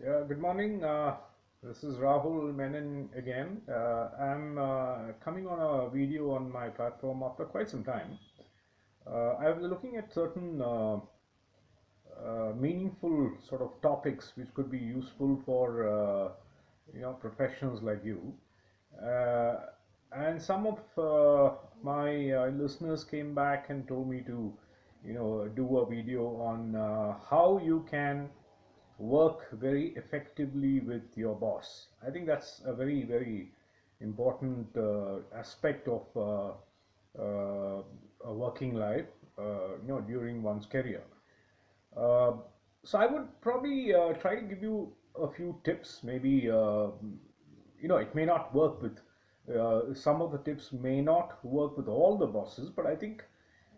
Yeah, good morning. This is Rahul Menon again. I'm coming on a video on my platform after quite some time. I was looking at certain meaningful sort of topics which could be useful for professionals like you. Uh, and some of my listeners came back and told me to, do a video on how you can work very effectively with your boss. I think that's a very important aspect of a working life, during one's career. Uh, so I would probably try to give you a few tips. Maybe it may not work with some of the tips may not work with all the bosses, but I think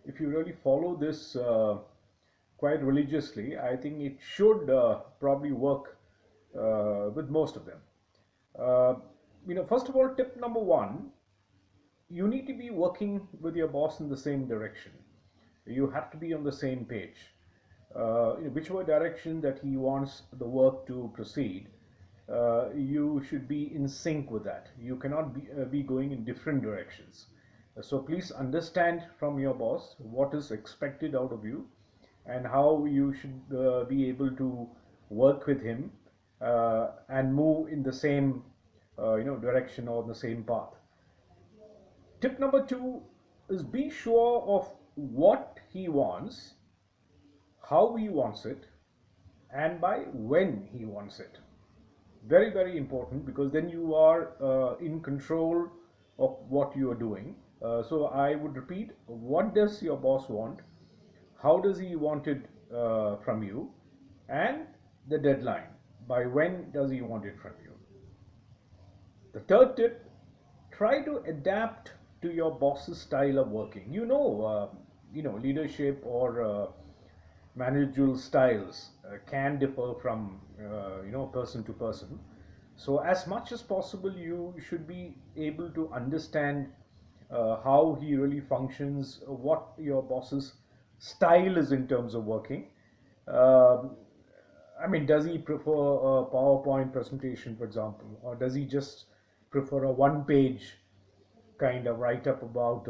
if you really follow this quite religiously, I think it should probably work with most of them. Uh, First of all, tip number one: you need to be working with your boss in the same direction. You have to be on the same page. Whichever direction that he wants the work to proceed, you should be in sync with that. You cannot be going in different directions. So please understand from your boss what is expected out of you and how you should be able to work with him and move in the same direction or the same path. Tip number two is be sure of what he wants, how he wants it, and by when he wants it. Very important, because then you are in control of what you are doing. So I would repeat: what does your boss want, how does he want it from you, and the deadline: by when does he want it from you. The third tip: try to adapt to your boss's style of working. Leadership or managerial styles can differ from person to person. So as much as possible, you should be able to understand how he really functions, what your boss's style is in terms of working. Um, I mean, does he prefer a PowerPoint presentation, for example, or does he just prefer a one-page kind of write up about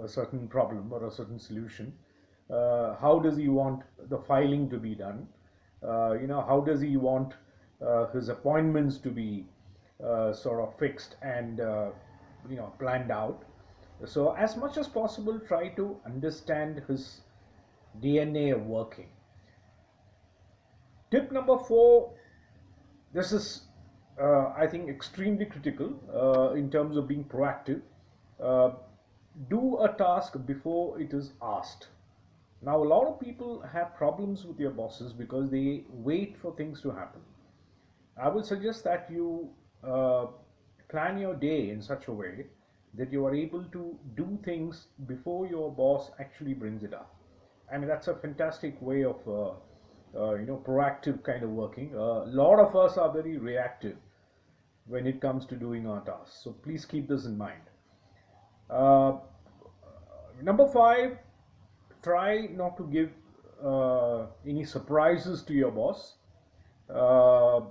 a certain problem or a certain solution? How does he want the filing to be done? How does he want his appointments to be sort of fixed and planned out? So as much as possible, try to understand his DNA of working. Tip number four: this is, I think, extremely critical in terms of being proactive. Uh, do a task before it is asked. Now, a lot of people have problems with their bosses because they wait for things to happen. I would suggest that you plan your day in such a way that you are able to do things before your boss actually brings it up. I mean, that's a fantastic way of proactive kind of working. A lot of us are very reactive when it comes to doing our tasks. So please keep this in mind. Uh, Number five: try not to give any surprises to your boss. Uh,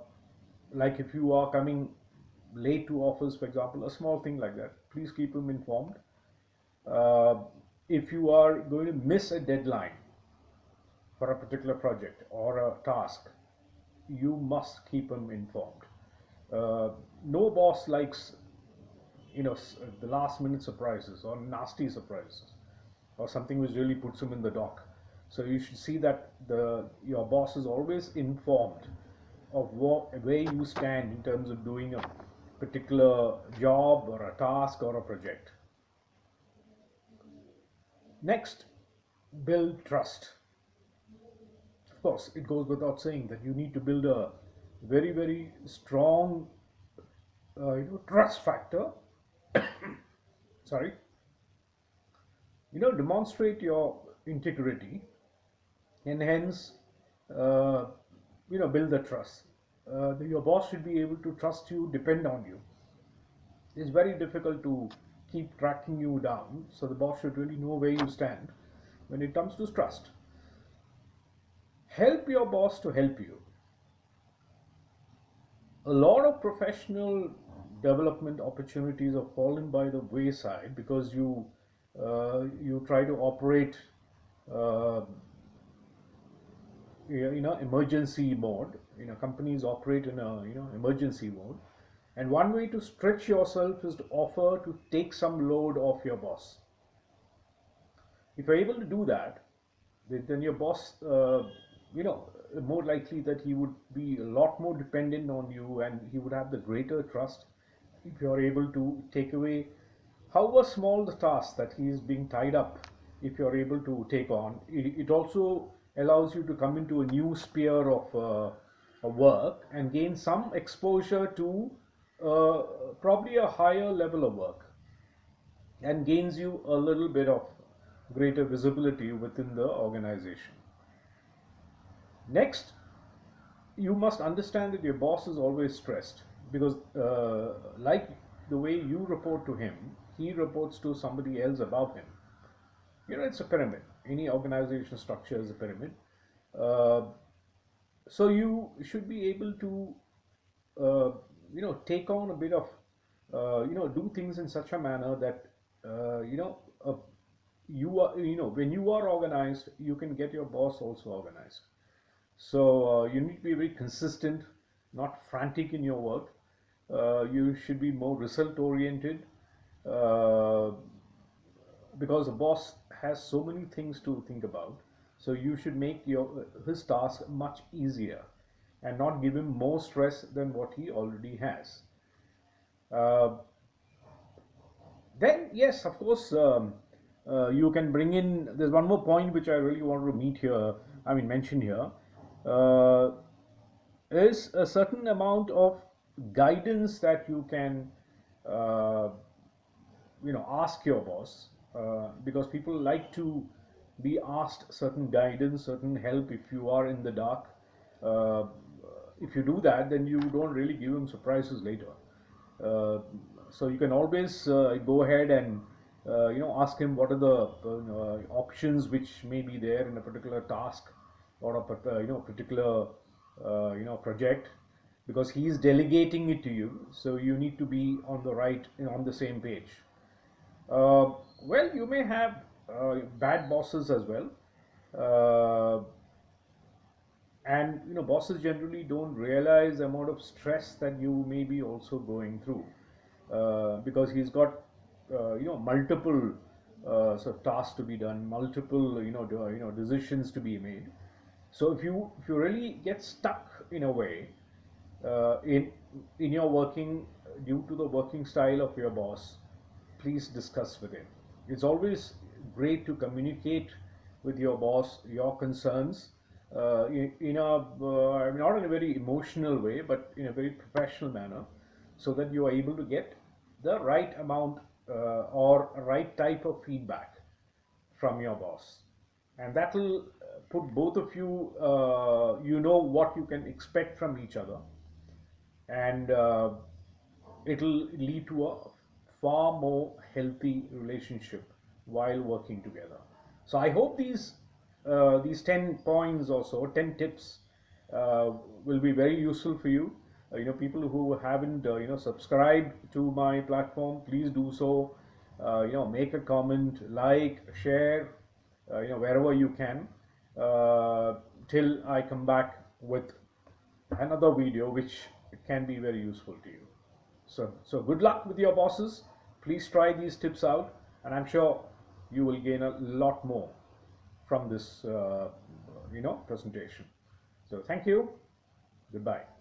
like if you are coming late to office, for example, a small thing like that, please keep him informed. Uh, if you are going to miss a deadline for a particular project or a task, you must keep him informed. Uh, no boss likes the last minute surprises or nasty surprises or something which really puts him in the dock. So you should see that your boss is always informed of where you stand in terms of doing a particular job or a task or a project. Next, build trust. Of course, it goes without saying that you need to build a very strong trust factor. Sorry. Demonstrate your integrity, and hence uh, build the trust. Your boss should be able to trust you, depend on you. It's very difficult to keep tracking you down, so the boss should really know where you stand when it comes to trust. Help your boss to help you. a lot of professional development opportunities have fallen by the wayside because you try to operate uh, emergency mode. Companies operate in a emergency mode, and one way to stretch yourself is to offer to take some load off your boss. If you're able to do that, then your boss, you know, more likely that he would be a lot more dependent on you, and he would have the greater trust if you're able to take away, however small the task that he is being tied up, if you're able to take on. It also allows you to come into a new sphere of work and gain some exposure to uh, probably a higher level of work, and gains you a little bit of greater visibility within the organization. Next, you must understand that your boss is always stressed because, like the way you report to him, he reports to somebody else above him. It's a pyramid. Any organization structure is a pyramid. Uh, so you should be able to, uh, take on a bit of, do things in such a manner that, uh, you know, uh, when you are organized, you can get your boss also organized. So you need to be very consistent, not frantic in your work. You should be more result oriented, uh, because the boss has so many things to think about. So you should make his task much easier and not give him more stress than what he already has. Uh, then yes, of course, you can bring in. There's one more point which I really want to meet here. I mean, mention here. Uh, is a certain amount of guidance that you can uh, ask your boss, because people like to be asked certain guidance, certain help if you are in the dark. uh, if you do that, then you don't really give them surprises later. uh, so you can always go ahead and ask him what are the options which may be there in a particular task, or a particular project, because he is delegating it to you, so you need to be on the right, on the same page. uh, well, you may have bad bosses as well. uh, and bosses generally don't realize the amount of stress that you may be also going through, because he's got multiple sort of tasks to be done, multiple decisions to be made. So if you really get stuck in a way, in your working, due to the working style of your boss, please discuss with him. It's always great to communicate with your boss your concerns, in a I mean, not in a very emotional way, but in a very professional manner, so that you are able to get the right amount, or right type of feedback from your boss, and that will put both of you, you know what you can expect from each other, and it'll lead to a far more healthy relationship while working together. So I hope these 10 points or so, 10 tips, will be very useful for you. People who haven't subscribed to my platform, please do so. Make a comment, like, share, wherever you can, uh, till I come back with another video which can be very useful to you. So good luck with your bosses. Please try these tips out, and I'm sure you will gain a lot more from this presentation. So thank you. Goodbye.